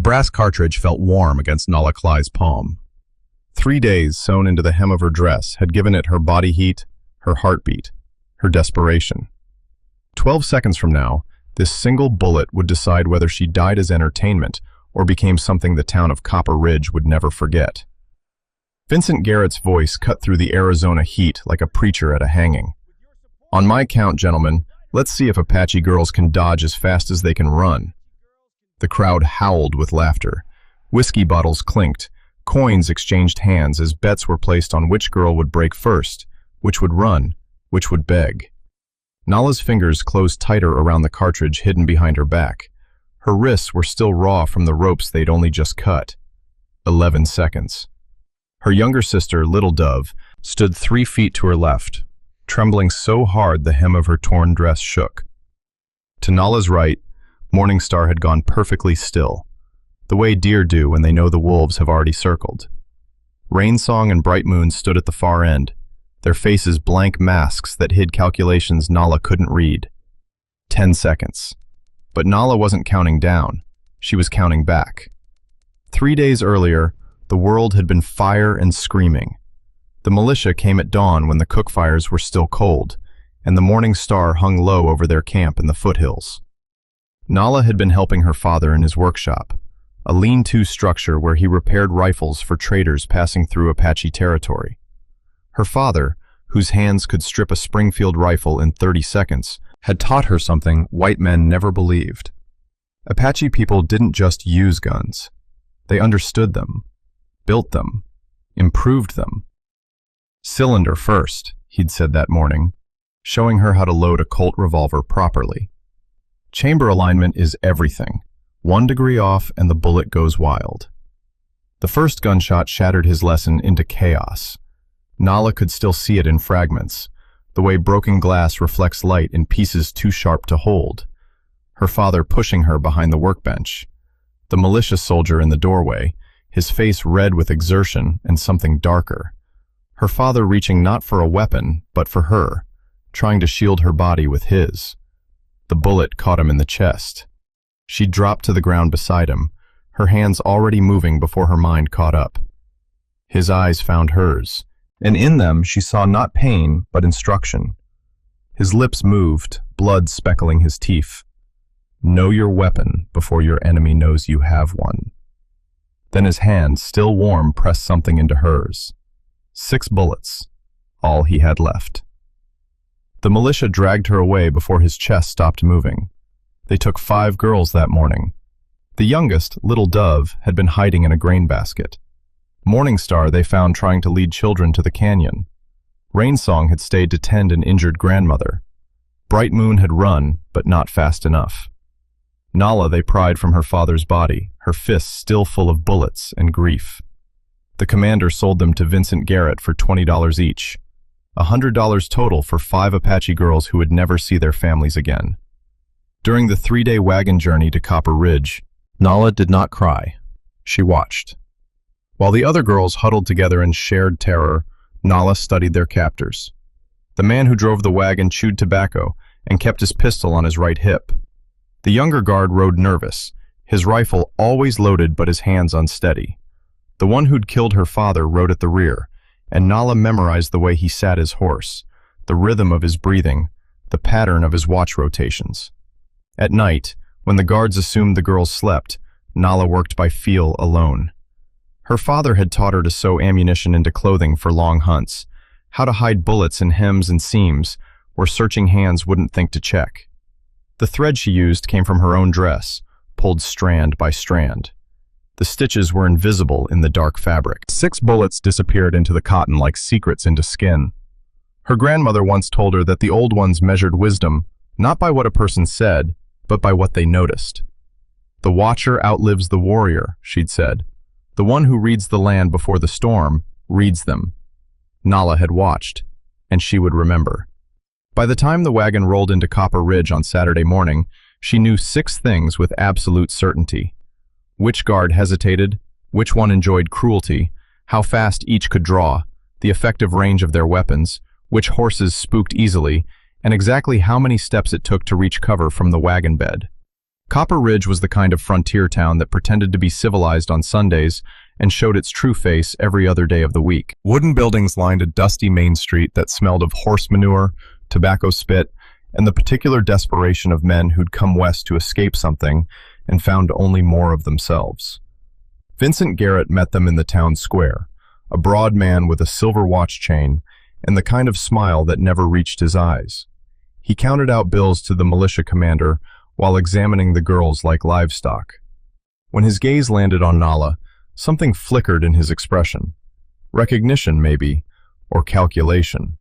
brass cartridge felt warm against Nala Cly's palm. 3 days sewn into the hem of her dress had given it her body heat, her heartbeat, her desperation. 12 seconds from now, this single bullet would decide whether she died as entertainment or became something the town of Copper Ridge would never forget. Vincent Garrett's voice cut through the Arizona heat like a preacher at a hanging. "On my count, gentlemen, let's see if Apache girls can dodge as fast as they can run." The crowd howled with laughter. Whiskey bottles clinked. Coins exchanged hands as bets were placed on which girl would break first, which would run, which would beg. Nala's fingers closed tighter around the cartridge hidden behind her back. Her wrists were still raw from the ropes they'd only just cut. 11 seconds. Her younger sister, Little Dove, stood 3 feet to her left, trembling so hard the hem of her torn dress shook. To Nala's right, Morning Star had gone perfectly still, the way deer do when they know the wolves have already circled. Rainsong and Bright Moon stood at the far end, their faces blank masks that hid calculations Nala couldn't read. 10 seconds. But Nala wasn't counting down. She was counting back. 3 days earlier, the world had been fire and screaming. The militia came at dawn when the cook fires were still cold, and the morning star hung low over their camp in the foothills. Nala had been helping her father in his workshop, a lean-to structure where he repaired rifles for traders passing through Apache territory. Her father, whose hands could strip a Springfield rifle in 30 seconds, had taught her something white men never believed. Apache people didn't just use guns. They understood them, built them, improved them. "Cylinder first," he'd said that morning, showing her how to load a Colt revolver properly. "Chamber alignment is everything. 1 degree off and the bullet goes wild." The first gunshot shattered his lesson into chaos. Nala could still see it in fragments, the way broken glass reflects light in pieces too sharp to hold. Her father pushing her behind the workbench. The militia soldier in the doorway, his face red with exertion and something darker. Her father reaching not for a weapon, but for her, trying to shield her body with his. The bullet caught him in the chest. She dropped to the ground beside him, her hands already moving before her mind caught up. His eyes found hers, and in them she saw not pain, but instruction. His lips moved, blood speckling his teeth. "Know your weapon before your enemy knows you have one." Then his hand, still warm, pressed something into hers. 6 bullets, all he had left. The militia dragged her away before his chest stopped moving. They took 5 girls that morning. The youngest, Little Dove, had been hiding in a grain basket. Morning Star they found trying to lead children to the canyon. Rainsong had stayed to tend an injured grandmother. Bright Moon had run, but not fast enough. Nala they pried from her father's body, her fists still full of bullets and grief. The commander sold them to Vincent Garrett for $20 each. $100 total for 5 Apache girls who would never see their families again. During the 3-day wagon journey to Copper Ridge, Nala did not cry. She watched. While the other girls huddled together in shared terror, Nala studied their captors. The man who drove the wagon chewed tobacco and kept his pistol on his right hip. The younger guard rode nervous, his rifle always loaded but his hands unsteady. The one who'd killed her father rode at the rear, and Nala memorized the way he sat his horse, the rhythm of his breathing, the pattern of his watch rotations. At night, when the guards assumed the girls slept, Nala worked by feel alone. Her father had taught her to sew ammunition into clothing for long hunts, how to hide bullets in hems and seams where searching hands wouldn't think to check. The thread she used came from her own dress, pulled strand by strand. The stitches were invisible in the dark fabric. 6 bullets disappeared into the cotton like secrets into skin. Her grandmother once told her that the old ones measured wisdom not by what a person said, but by what they noticed. "The watcher outlives the warrior," she'd said. "The one who reads the land before the storm reads them." Nala had watched, and she would remember. By the time the wagon rolled into Copper Ridge on Saturday morning, she knew 6 things with absolute certainty. Which guard hesitated, which one enjoyed cruelty, how fast each could draw, the effective range of their weapons, which horses spooked easily, and exactly how many steps it took to reach cover from the wagon bed. Copper Ridge was the kind of frontier town that pretended to be civilized on Sundays and showed its true face every other day of the week. Wooden buildings lined a dusty main street that smelled of horse manure, tobacco spit, and the particular desperation of men who'd come west to escape something and found only more of themselves. Vincent Garrett met them in the town square, a broad man with a silver watch chain and the kind of smile that never reached his eyes. He counted out bills to the militia commander while examining the girls like livestock. When his gaze landed on Nala, something flickered in his expression. Recognition, maybe, or calculation.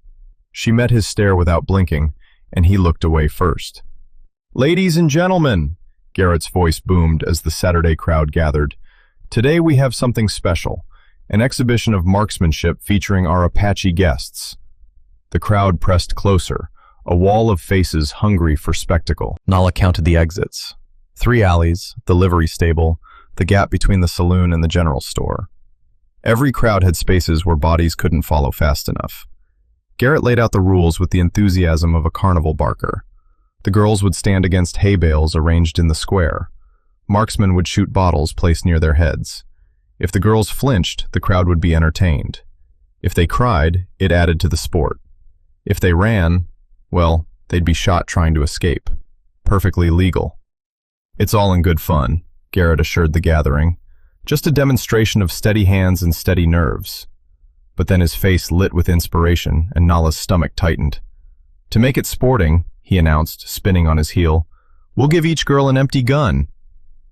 She met his stare without blinking, and he looked away first. "Ladies and gentlemen," Garrett's voice boomed as the Saturday crowd gathered, "today we have something special, an exhibition of marksmanship featuring our Apache guests." The crowd pressed closer, a wall of faces hungry for spectacle. Nala counted the exits. 3 alleys, the livery stable, the gap between the saloon and the general store. Every crowd had spaces where bodies couldn't follow fast enough. Garrett laid out the rules with the enthusiasm of a carnival barker. The girls would stand against hay bales arranged in the square. Marksmen would shoot bottles placed near their heads. If the girls flinched, the crowd would be entertained. If they cried, it added to the sport. If they ran, well, they'd be shot trying to escape. Perfectly legal. "It's all in good fun," Garrett assured the gathering. "Just a demonstration of steady hands and steady nerves." But then his face lit with inspiration and Nala's stomach tightened. "To make it sporting," he announced, spinning on his heel, "we'll give each girl an empty gun."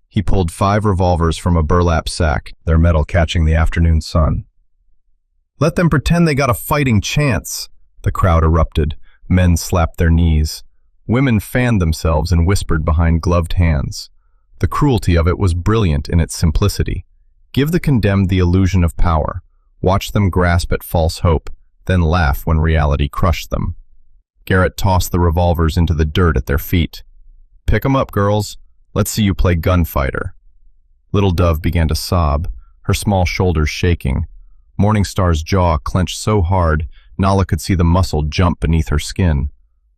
He pulled 5 revolvers from a burlap sack, their metal catching the afternoon sun. "Let them pretend they got a fighting chance," the crowd erupted. Men slapped their knees. Women fanned themselves and whispered behind gloved hands. The cruelty of it was brilliant in its simplicity. Give the condemned the illusion of power. Watch them grasp at false hope, then laugh when reality crushed them. Garrett tossed the revolvers into the dirt at their feet. "Pick 'em up, girls. Let's see you play gunfighter." Little Dove began to sob, her small shoulders shaking. Morningstar's jaw clenched so hard, Nala could see the muscle jump beneath her skin.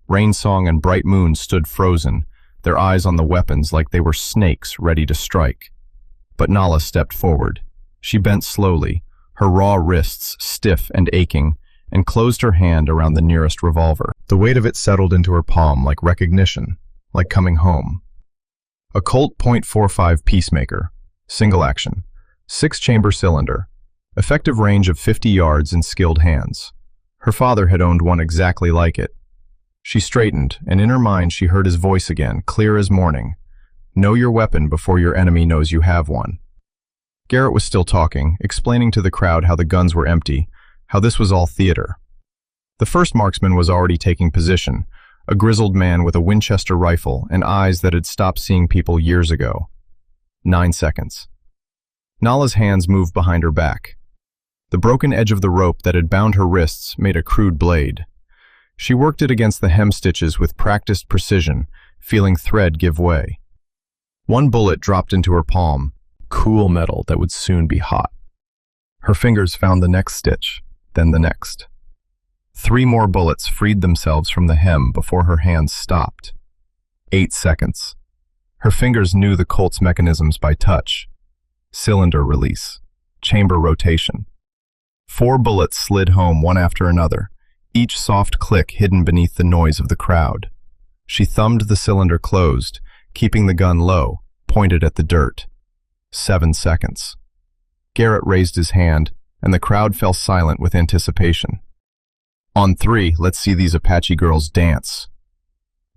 Rainsong and Bright Moon stood frozen, their eyes on the weapons like they were snakes ready to strike. But Nala stepped forward. She bent slowly, her raw wrists stiff and aching, and closed her hand around the nearest revolver. The weight of it settled into her palm like recognition, like coming home. A Colt .45 Peacemaker, single action, 6-chamber cylinder, effective range of 50 yards in skilled hands. Her father had owned one exactly like it. She straightened, and in her mind she heard his voice again, clear as morning. "Know your weapon before your enemy knows you have one." Garrett was still talking, explaining to the crowd how the guns were empty, how this was all theater. The first marksman was already taking position, a grizzled man with a Winchester rifle and eyes that had stopped seeing people years ago. 9 seconds. Nala's hands moved behind her back. The broken edge of the rope that had bound her wrists made a crude blade. She worked it against the hem stitches with practiced precision, feeling thread give way. 1 bullet dropped into her palm, cool metal that would soon be hot. Her fingers found the next stitch, then the next. 3 more bullets freed themselves from the hem before her hands stopped. 8 seconds. Her fingers knew the Colt's mechanisms by touch. Cylinder release. Chamber rotation. 4 bullets slid home one after another, each soft click hidden beneath the noise of the crowd. She thumbed the cylinder closed, keeping the gun low, pointed at the dirt. 7 seconds. Garrett raised his hand, and the crowd fell silent with anticipation. "On 3, let's see these Apache girls dance."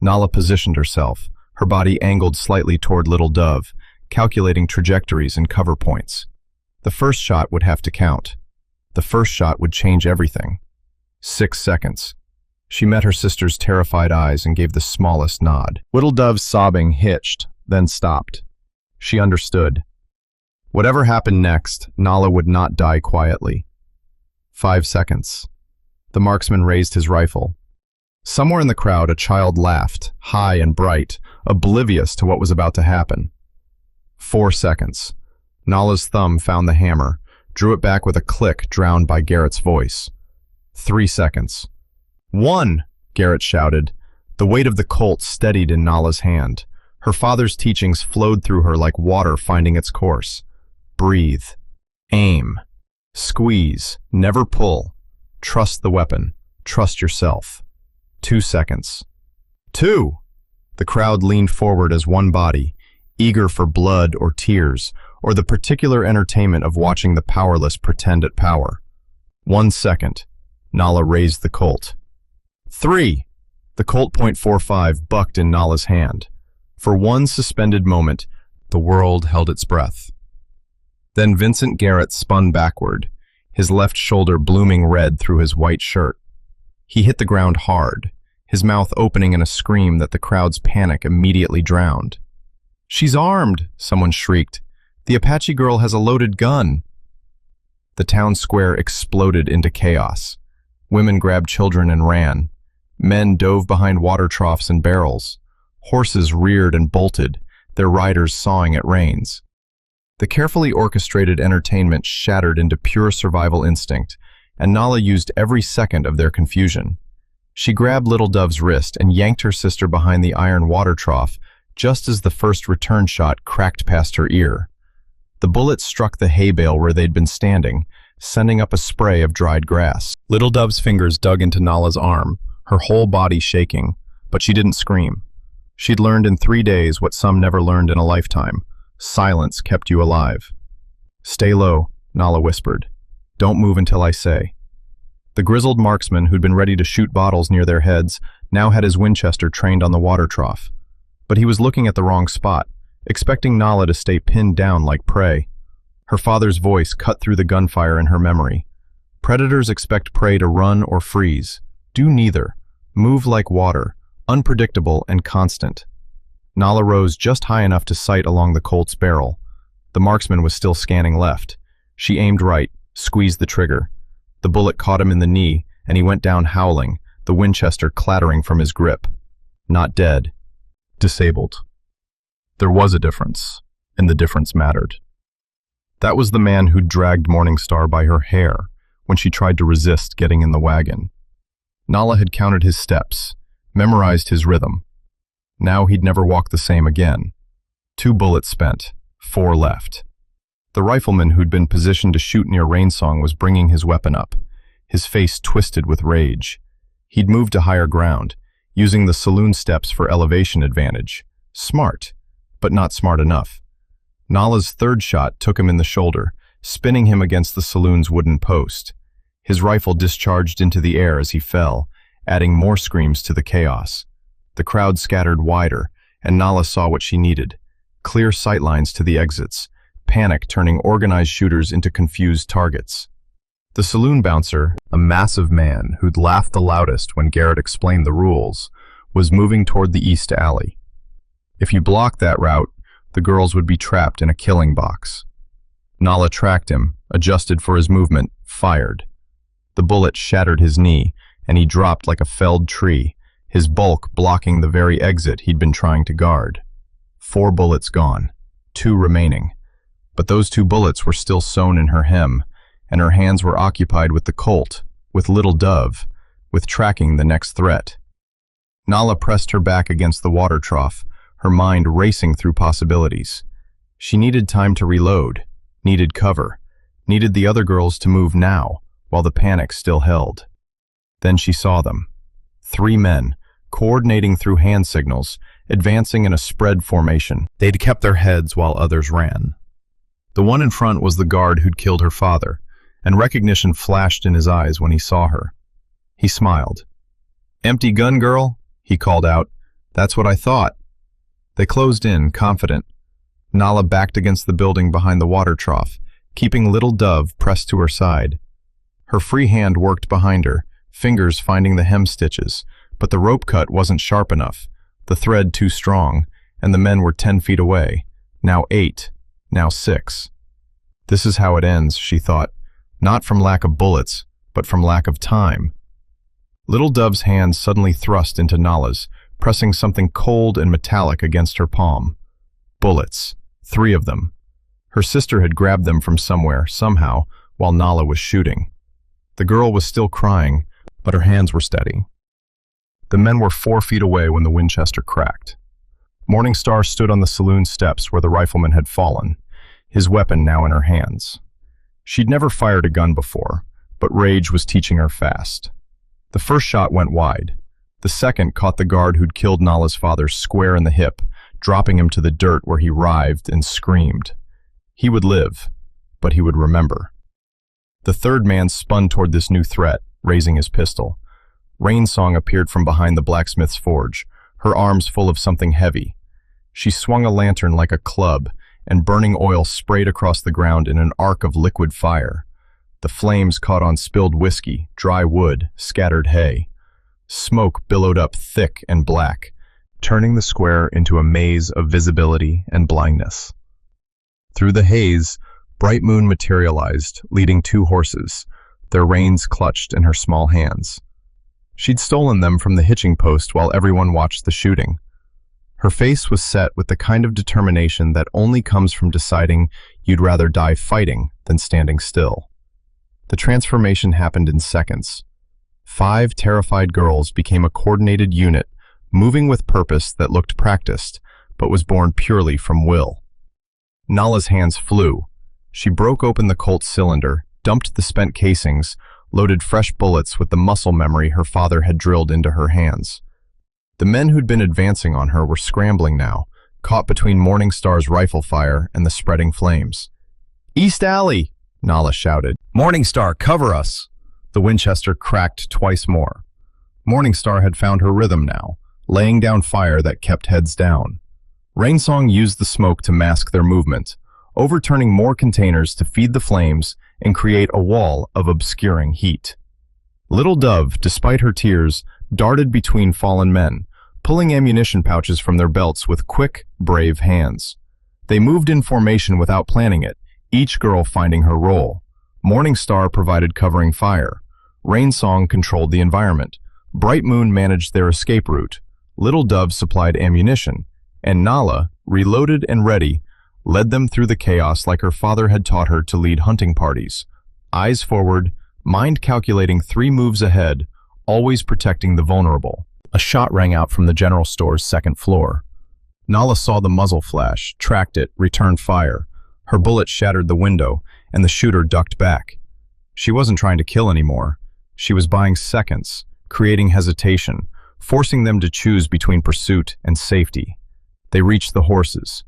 Nala positioned herself, her body angled slightly toward Little Dove, calculating trajectories and cover points. The first shot would have to count. The first shot would change everything. 6 seconds. She met her sister's terrified eyes and gave the smallest nod. Little Dove's sobbing hitched, then stopped. She understood. Whatever happened next, Nala would not die quietly. 5 seconds. The marksman raised his rifle. Somewhere in the crowd, a child laughed, high and bright, oblivious to what was about to happen. 4 seconds. Nala's thumb found the hammer, drew it back with a click drowned by Garrett's voice. 3 seconds. 1, Garrett shouted. The weight of the Colt steadied in Nala's hand. Her father's teachings flowed through her like water finding its course. Breathe. Aim. Squeeze. Never pull. Trust the weapon. Trust yourself. 2 seconds. 2! The crowd leaned forward as one body, eager for blood or tears, or the particular entertainment of watching the powerless pretend at power. 1 second. Nala raised the Colt. 3! The Colt .45 bucked in Nala's hand. For one suspended moment, the world held its breath. Then Vincent Garrett spun backward, his left shoulder blooming red through his white shirt. He hit the ground hard, his mouth opening in a scream that the crowd's panic immediately drowned. "She's armed!" someone shrieked. "The Apache girl has a loaded gun!" The town square exploded into chaos. Women grabbed children and ran. Men dove behind water troughs and barrels. Horses reared and bolted, their riders sawing at reins. The carefully orchestrated entertainment shattered into pure survival instinct, and Nala used every second of their confusion. She grabbed Little Dove's wrist and yanked her sister behind the iron water trough just as the first return shot cracked past her ear. The bullet struck the hay bale where they'd been standing, sending up a spray of dried grass. Little Dove's fingers dug into Nala's arm, her whole body shaking, but she didn't scream. She'd learned in 3 days what some never learned in a lifetime. Silence kept you alive. "Stay low," Nala whispered. "Don't move until I say." The grizzled marksman who'd been ready to shoot bottles near their heads now had his Winchester trained on the water trough. But he was looking at the wrong spot, expecting Nala to stay pinned down like prey. Her father's voice cut through the gunfire in her memory. Predators expect prey to run or freeze. Do neither. Move like water, unpredictable and constant. Nala rose just high enough to sight along the Colt's barrel. The marksman was still scanning left. She aimed right, squeezed the trigger. The bullet caught him in the knee, and he went down howling, the Winchester clattering from his grip. Not dead. Disabled. There was a difference, and the difference mattered. That was the man who'd dragged Morningstar by her hair when she tried to resist getting in the wagon. Nala had counted his steps, memorized his rhythm. Now he'd never walk the same again. 2 bullets spent, 4 left. The rifleman who'd been positioned to shoot near Rainsong was bringing his weapon up, his face twisted with rage. He'd moved to higher ground, using the saloon steps for elevation advantage. Smart, but not smart enough. Nala's third shot took him in the shoulder, spinning him against the saloon's wooden post. His rifle discharged into the air as he fell, adding more screams to the chaos. The crowd scattered wider, and Nala saw what she needed. Clear sightlines to the exits, panic turning organized shooters into confused targets. The saloon bouncer, a massive man who'd laughed the loudest when Garrett explained the rules, was moving toward the east alley. If you blocked that route, the girls would be trapped in a killing box. Nala tracked him, adjusted for his movement, fired. The bullet shattered his knee, and he dropped like a felled tree, his bulk blocking the very exit he'd been trying to guard. 4 bullets gone, 2 remaining. But those 2 bullets were still sewn in her hem, and her hands were occupied with the Colt, with Little Dove, with tracking the next threat. Nala pressed her back against the water trough, her mind racing through possibilities. She needed time to reload, needed cover, needed the other girls to move now, while the panic still held. Then she saw them. 3 men, coordinating through hand signals, advancing in a spread formation. They'd kept their heads while others ran. The one in front was the guard who'd killed her father, and recognition flashed in his eyes when he saw her. He smiled. "Empty gun, girl?" he called out. "That's what I thought." They closed in, confident. Nala backed against the building behind the water trough, keeping Little Dove pressed to her side. Her free hand worked behind her, fingers finding the hem stitches, but the rope cut wasn't sharp enough, the thread too strong, and the men were 10 feet away, now 8, now 6. This is how it ends, she thought, not from lack of bullets, but from lack of time. Little Dove's hand suddenly thrust into Nala's, pressing something cold and metallic against her palm. Bullets, 3 of them. Her sister had grabbed them from somewhere, somehow, while Nala was shooting. The girl was still crying, but her hands were steady. The men were 4 feet away when the Winchester cracked. Morningstar stood on the saloon steps where the rifleman had fallen, his weapon now in her hands. She'd never fired a gun before, but rage was teaching her fast. The first shot went wide. The second caught the guard who'd killed Nala's father square in the hip, dropping him to the dirt where he writhed and screamed. He would live, but he would remember. The third man spun toward this new threat, raising his pistol. Rainsong appeared from behind the blacksmith's forge, her arms full of something heavy. She swung a lantern like a club, and burning oil sprayed across the ground in an arc of liquid fire. The flames caught on spilled whiskey, dry wood, scattered hay. Smoke billowed up thick and black, turning the square into a maze of visibility and blindness. Through the haze, Bright Moon materialized, leading 2 horses, their reins clutched in her small hands. She'd stolen them from the hitching post while everyone watched the shooting. Her face was set with the kind of determination that only comes from deciding you'd rather die fighting than standing still. The transformation happened in seconds. 5 terrified girls became a coordinated unit, moving with purpose that looked practiced, but was born purely from will. Nala's hands flew. She broke open the Colt's cylinder, dumped the spent casings, loaded fresh bullets with the muscle memory her father had drilled into her hands. The men who'd been advancing on her were scrambling now, caught between Morningstar's rifle fire and the spreading flames. "East Alley!" Nala shouted. "Morningstar, cover us!" The Winchester cracked twice more. Morningstar had found her rhythm now, laying down fire that kept heads down. Rainsong used the smoke to mask their movement, overturning more containers to feed the flames and create a wall of obscuring heat. Little Dove, despite her tears, darted between fallen men, pulling ammunition pouches from their belts with quick, brave hands. They moved in formation without planning it, each girl finding her role. Morningstar provided covering fire. Rainsong controlled the environment. Bright Moon managed their escape route. Little Dove supplied ammunition, and Nala, reloaded and ready, led them through the chaos like her father had taught her to lead hunting parties. Eyes forward, mind calculating 3 moves ahead, always protecting the vulnerable. A shot rang out from the general store's 2nd floor. Nala saw the muzzle flash, tracked it, returned fire. Her bullet shattered the window, and the shooter ducked back. She wasn't trying to kill anymore. She was buying seconds, creating hesitation, forcing them to choose between pursuit and safety. They reached the horses.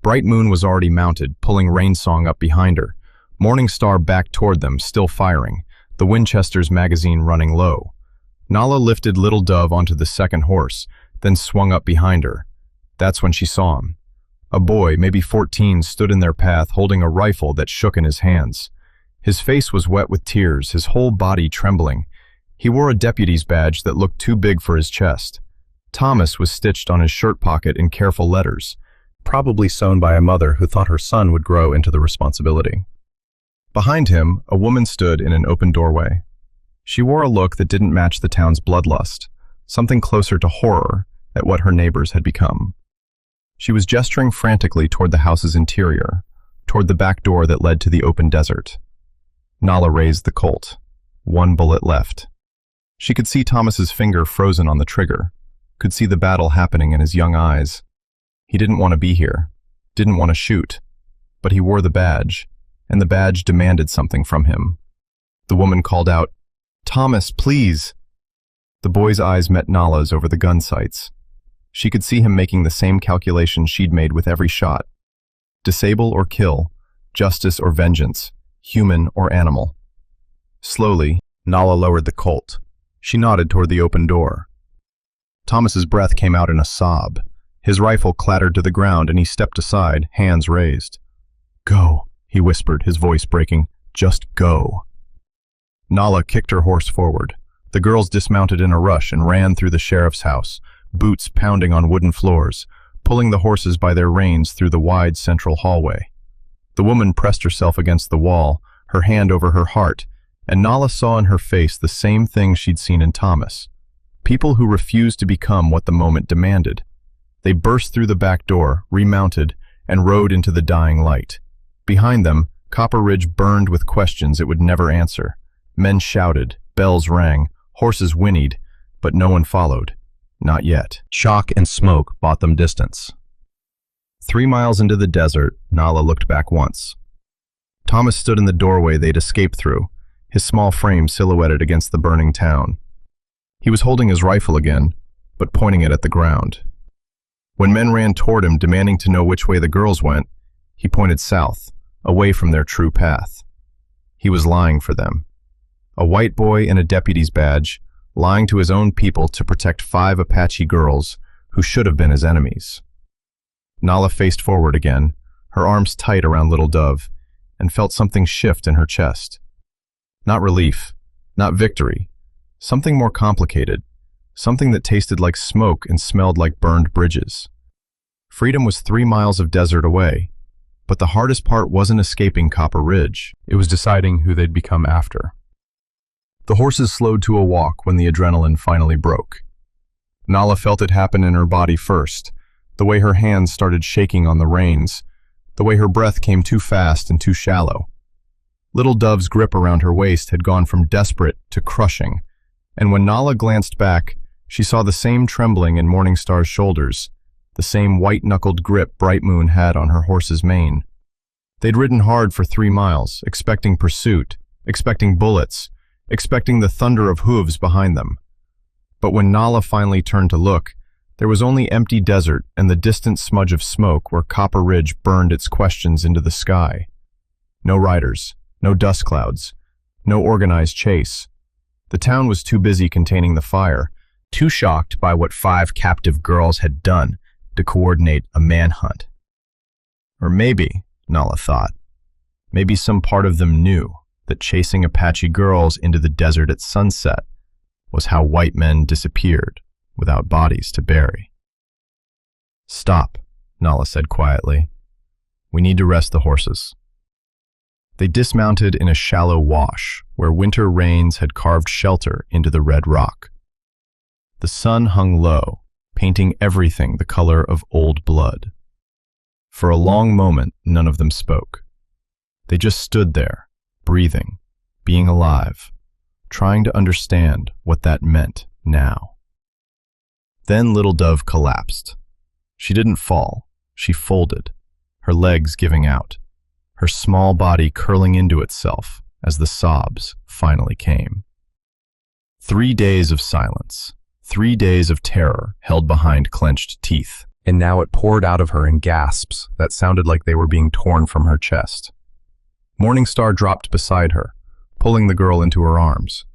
Bright Moon was already mounted, pulling Rainsong up behind her. Morningstar backed toward them, still firing, the Winchester's magazine running low. Nala lifted Little Dove onto the 2nd horse, then swung up behind her. That's when she saw him. A boy, maybe 14, stood in their path, holding a rifle that shook in his hands. His face was wet with tears, his whole body trembling. He wore a deputy's badge that looked too big for his chest. Thomas was stitched on his shirt pocket in careful letters, probably sewn by a mother who thought her son would grow into the responsibility. Behind him, a woman stood in an open doorway. She wore a look that didn't match the town's bloodlust, something closer to horror at what her neighbors had become. She was gesturing frantically toward the house's interior, toward the back door that led to the open desert. Nala raised the Colt. 1 bullet left. She could see Thomas's finger frozen on the trigger, could see the battle happening in his young eyes. He didn't want to be here, didn't want to shoot, but he wore the badge, and the badge demanded something from him. The woman called out, "Thomas, please!" The boy's eyes met Nala's over the gun sights. She could see him making the same calculation she'd made with every shot. Disable or kill, justice or vengeance, human or animal. Slowly, Nala lowered the Colt. She nodded toward the open door. Thomas's breath came out in a sob. His rifle clattered to the ground and he stepped aside, hands raised. "Go," he whispered, his voice breaking. "Just go." Nala kicked her horse forward. The girls dismounted in a rush and ran through the sheriff's house, boots pounding on wooden floors, pulling the horses by their reins through the wide central hallway. The woman pressed herself against the wall, her hand over her heart, and Nala saw in her face the same thing she'd seen in Thomas. People who refused to become what the moment demanded. They burst through the back door, remounted, and rode into the dying light. Behind them, Copper Ridge burned with questions it would never answer. Men shouted, bells rang, horses whinnied, but no one followed. Not yet. Shock and smoke bought them distance. 3 miles into the desert, Nala looked back once. Thomas stood in the doorway they'd escaped through, his small frame silhouetted against the burning town. He was holding his rifle again, but pointing it at the ground. When men ran toward him demanding to know which way the girls went, he pointed south, away from their true path. He was lying for them. A white boy in a deputy's badge, lying to his own people to protect 5 Apache girls who should have been his enemies. Nala faced forward again, her arms tight around Little Dove, and felt something shift in her chest. Not relief, not victory, something more complicated, something that tasted like smoke and smelled like burned bridges. Freedom was 3 miles of desert away, but the hardest part wasn't escaping Copper Ridge. It was deciding who they'd become after. The horses slowed to a walk when the adrenaline finally broke. Nala felt it happen in her body first, the way her hands started shaking on the reins, the way her breath came too fast and too shallow. Little Dove's grip around her waist had gone from desperate to crushing, and when Nala glanced back, she saw the same trembling in Morningstar's shoulders, the same white-knuckled grip Bright Moon had on her horse's mane. They'd ridden hard for 3 miles, expecting pursuit, expecting bullets, expecting the thunder of hooves behind them. But when Nala finally turned to look, there was only empty desert and the distant smudge of smoke where Copper Ridge burned its questions into the sky. No riders, no dust clouds, no organized chase. The town was too busy containing the fire, too shocked by what 5 captive girls had done to coordinate a manhunt. Or maybe, Nala thought, maybe some part of them knew that chasing Apache girls into the desert at sunset was how white men disappeared without bodies to bury. "Stop," Nala said quietly. "We need to rest the horses." They dismounted in a shallow wash where winter rains had carved shelter into the red rock. The sun hung low, painting everything the color of old blood. For a long moment, none of them spoke. They just stood there, breathing, being alive, trying to understand what that meant now. Then Little Dove collapsed. She didn't fall, she folded, her legs giving out, her small body curling into itself as the sobs finally came. 3 days of silence, 3 days of terror held behind clenched teeth, and now it poured out of her in gasps that sounded like they were being torn from her chest. Morningstar dropped beside her, pulling the girl into her arms.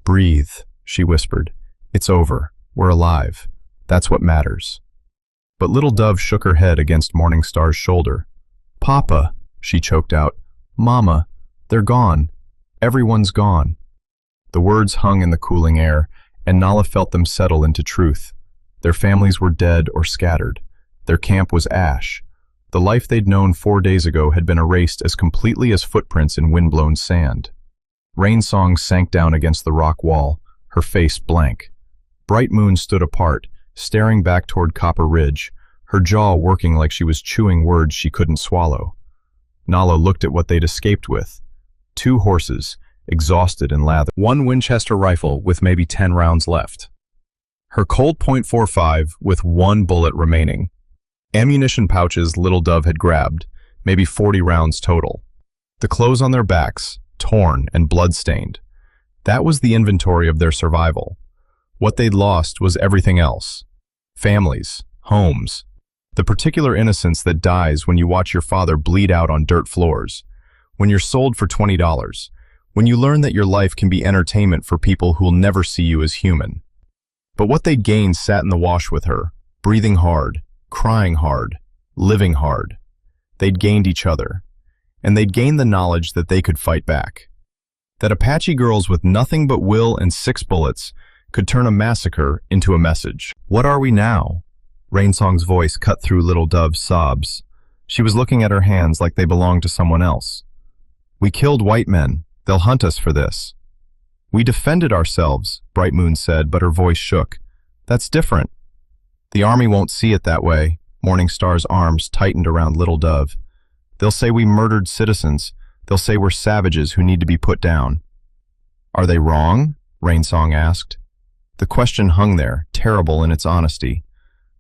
"Breathe," she whispered. "It's over. We're alive. That's what matters." But Little Dove shook her head against Morningstar's shoulder. "Papa," she choked out. "Mama, they're gone. Everyone's gone." The words hung in the cooling air, and Nala felt them settle into truth. Their families were dead or scattered. Their camp was ash. The life they'd known 4 days ago had been erased as completely as footprints in windblown sand. Rainsong sank down against the rock wall, her face blank. Bright Moon stood apart, staring back toward Copper Ridge, her jaw working like she was chewing words she couldn't swallow. Nala looked at what they'd escaped with. 2 horses, exhausted and lathered. 1 Winchester rifle with maybe 10 rounds left. Her Colt .45 with 1 bullet remaining. Ammunition pouches Little Dove had grabbed, maybe 40 rounds total. The clothes on their backs, torn and blood-stained. That was the inventory of their survival. What they'd lost was everything else. Families, homes, the particular innocence that dies when you watch your father bleed out on dirt floors, when you're sold for $20, when you learn that your life can be entertainment for people who'll never see you as human. But what they'd gained sat in the wash with her, breathing hard, crying hard, living hard. They'd gained each other, and they'd gained the knowledge that they could fight back. That Apache girls with nothing but will and 6 bullets could turn a massacre into a message. "What are we now?" Rainsong's voice cut through Little Dove's sobs. She was looking at her hands like they belonged to someone else. "We killed white men. They'll hunt us for this." "We defended ourselves," Bright Moon said, but her voice shook. "That's different." "The army won't see it that way." Morningstar's arms tightened around Little Dove. "They'll say we murdered citizens. They'll say we're savages who need to be put down." "Are they wrong?" Rainsong asked. The question hung there, terrible in its honesty.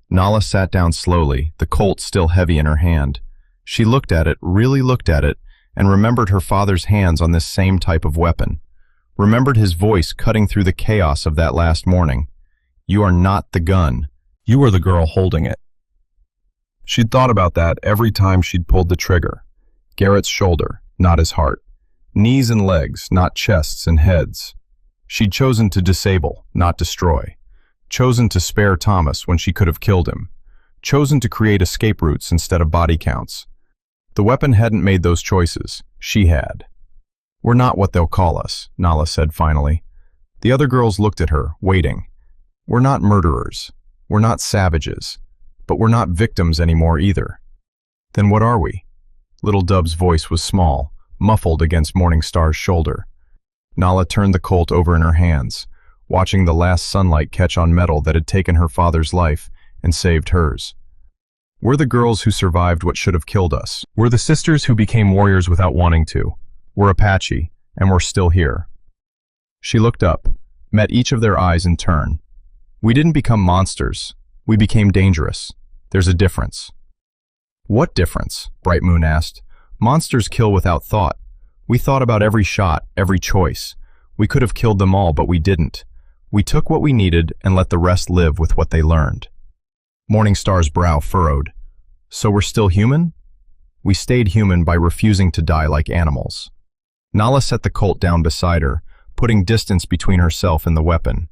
Nala sat down slowly, the Colt still heavy in her hand. She looked at it, really looked at it, and remembered her father's hands on this same type of weapon. Remembered his voice cutting through the chaos of that last morning. "You are not the gun. You are the girl holding it." She'd thought about that every time she'd pulled the trigger. Garrett's shoulder, not his heart. Knees and legs, not chests and heads. She'd chosen to disable, not destroy. Chosen to spare Thomas when she could have killed him. Chosen to create escape routes instead of body counts. The weapon hadn't made those choices. She had. "We're not what they'll call us," Nala said finally. The other girls looked at her, waiting. "We're not murderers. We're not savages. But we're not victims anymore either." "Then what are we?" Little Dove's voice was small, muffled against Morningstar's shoulder. Nala turned the Colt over in her hands, watching the last sunlight catch on metal that had taken her father's life and saved hers. "We're the girls who survived what should have killed us. We're the sisters who became warriors without wanting to. We're Apache, and we're still here." She looked up, met each of their eyes in turn. "We didn't become monsters. We became dangerous. There's a difference." "What difference?" Bright Moon asked. "Monsters kill without thought. We thought about every shot, every choice. We could have killed them all, but we didn't. We took what we needed and let the rest live with what they learned." Morningstar's brow furrowed. "So we're still human?" "We stayed human by refusing to die like animals." Nala set the Colt down beside her, putting distance between herself and the weapon.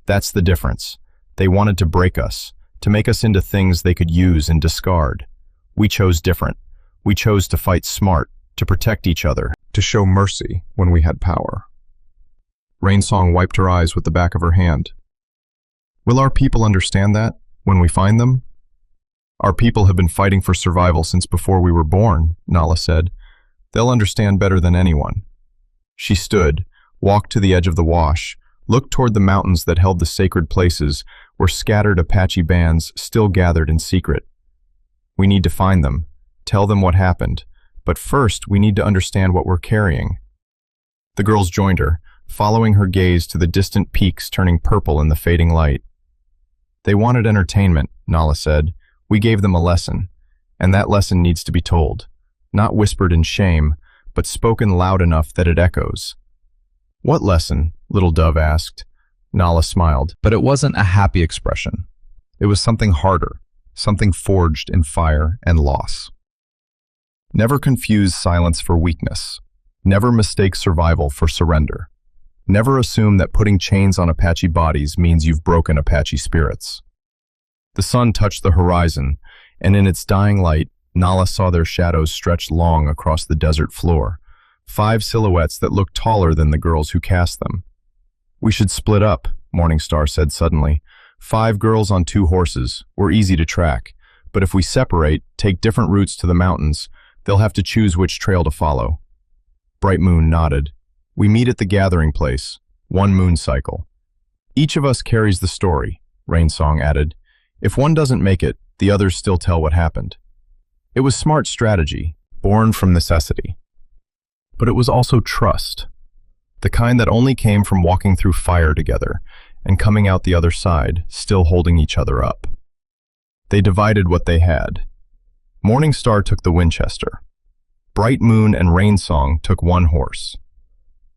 "That's the difference. They wanted to break us, to make us into things they could use and discard. We chose different. We chose to fight smart, to protect each other, to show mercy when we had power." Rainsong wiped her eyes with the back of her hand. "Will our people understand that, when we find them?" "Our people have been fighting for survival since before we were born," Nala said. "They'll understand better than anyone." She stood, walked to the edge of the wash, looked toward the mountains that held the sacred places where scattered Apache bands still gathered in secret. "We need to find them, tell them what happened, but first we need to understand what we're carrying." The girls joined her, following her gaze to the distant peaks turning purple in the fading light. "They wanted entertainment," Nala said. "We gave them a lesson, and that lesson needs to be told, not whispered in shame, but spoken loud enough that it echoes." "What lesson?" Little Dove asked. Nala smiled, but it wasn't a happy expression. It was something harder, something forged in fire and loss. Never confuse silence for weakness. Never mistake survival for surrender. Never assume that putting chains on Apache bodies means you've broken Apache spirits. The sun touched the horizon, and in its dying light, Nala saw their shadows stretch long across the desert floor, 5 silhouettes that looked taller than the girls who cast them. "We should split up," Morningstar said suddenly. 5 girls on 2 horses. We're easy to track. But if we separate, take different routes to the mountains, they'll have to choose which trail to follow. Bright Moon nodded. "We meet at the gathering place, 1 moon cycle. Each of us carries the story," Rainsong added. "If one doesn't make it, the others still tell what happened." It was smart strategy, born from necessity. But it was also trust. The kind that only came from walking through fire together and coming out the other side, still holding each other up. They divided what they had. Morningstar took the Winchester. Bright Moon and Rainsong took 1 horse.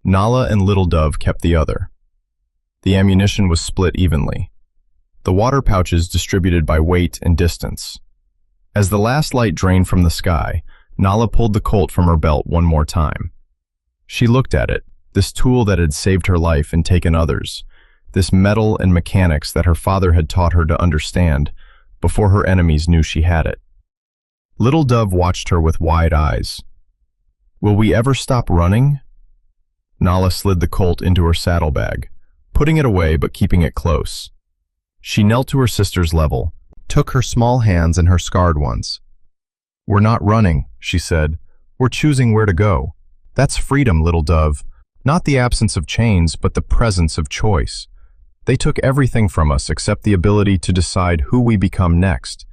Nala and Little Dove kept the other. The ammunition was split evenly. The water pouches distributed by weight and distance. As the last light drained from the sky, Nala pulled the Colt from her belt one more time. She looked at it, this tool that had saved her life and taken others, this metal and mechanics that her father had taught her to understand before her enemies knew she had it. Little Dove watched her with wide eyes. "Will we ever stop running?" Nala slid the Colt into her saddlebag, putting it away but keeping it close. She knelt to her sister's level, took her small hands in her scarred ones. "We're not running," she said. "We're choosing where to go. That's freedom, Little Dove. Not the absence of chains, but the presence of choice. They took everything from us except the ability to decide who we become next.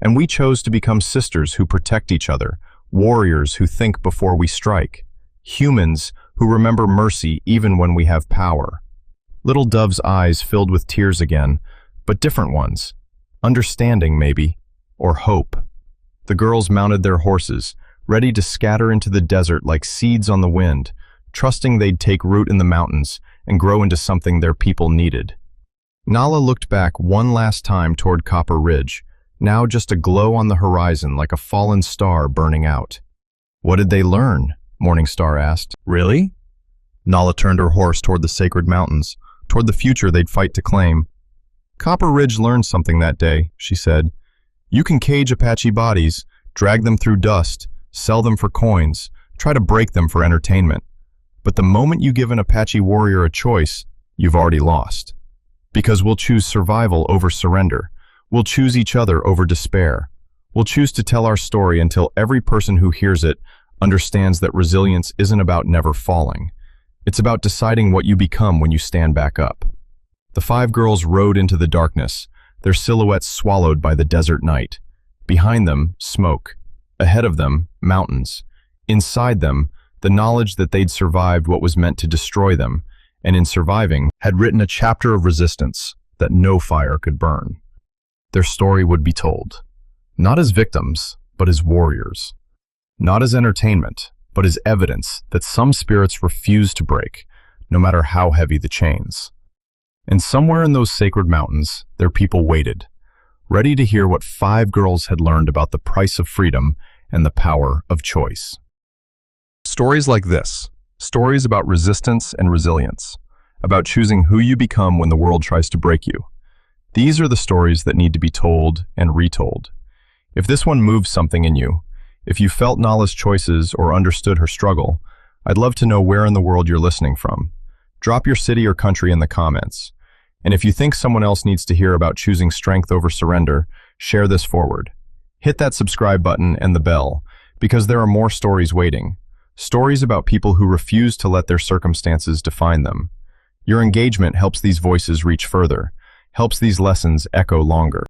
And we chose to become sisters who protect each other, warriors who think before we strike, humans who remember mercy even when we have power." Little Dove's eyes filled with tears again, but different ones. understanding maybe, or hope. The girls mounted their horses, ready to scatter into the desert like seeds on the wind, trusting they'd take root in the mountains and grow into something their people needed. Nala looked back one last time toward Copper Ridge, now just a glow on the horizon like a fallen star burning out. "What did they learn?" Morningstar asked. "Really?" Nala turned her horse toward the sacred mountains, toward the future they'd fight to claim. "Copper Ridge learned something that day," she said. "You can cage Apache bodies, drag them through dust, sell them for coins, try to break them for entertainment. But the moment you give an Apache warrior a choice, you've already lost. Because we'll choose survival over surrender. We'll choose each other over despair. We'll choose to tell our story until every person who hears it understands that resilience isn't about never falling. It's about deciding what you become when you stand back up." The 5 girls rode into the darkness, their silhouettes swallowed by the desert night. Behind them, smoke. Ahead of them, mountains. Inside them, the knowledge that they'd survived what was meant to destroy them, and in surviving, had written a chapter of resistance that no fire could burn. Their story would be told, not as victims, but as warriors. Not as entertainment, but as evidence that some spirits refuse to break, no matter how heavy the chains. And somewhere in those sacred mountains, their people waited, ready to hear what 5 girls had learned about the price of freedom and the power of choice. Stories like this, stories about resistance and resilience, about choosing who you become when the world tries to break you. These are the stories that need to be told and retold. If this one moved something in you, if you felt Nala's choices or understood her struggle, I'd love to know where in the world you're listening from. Drop your city or country in the comments. And if you think someone else needs to hear about choosing strength over surrender, share this forward. Hit that subscribe button and the bell, because there are more stories waiting. Stories about people who refuse to let their circumstances define them. Your engagement helps these voices reach further, helps these lessons echo longer.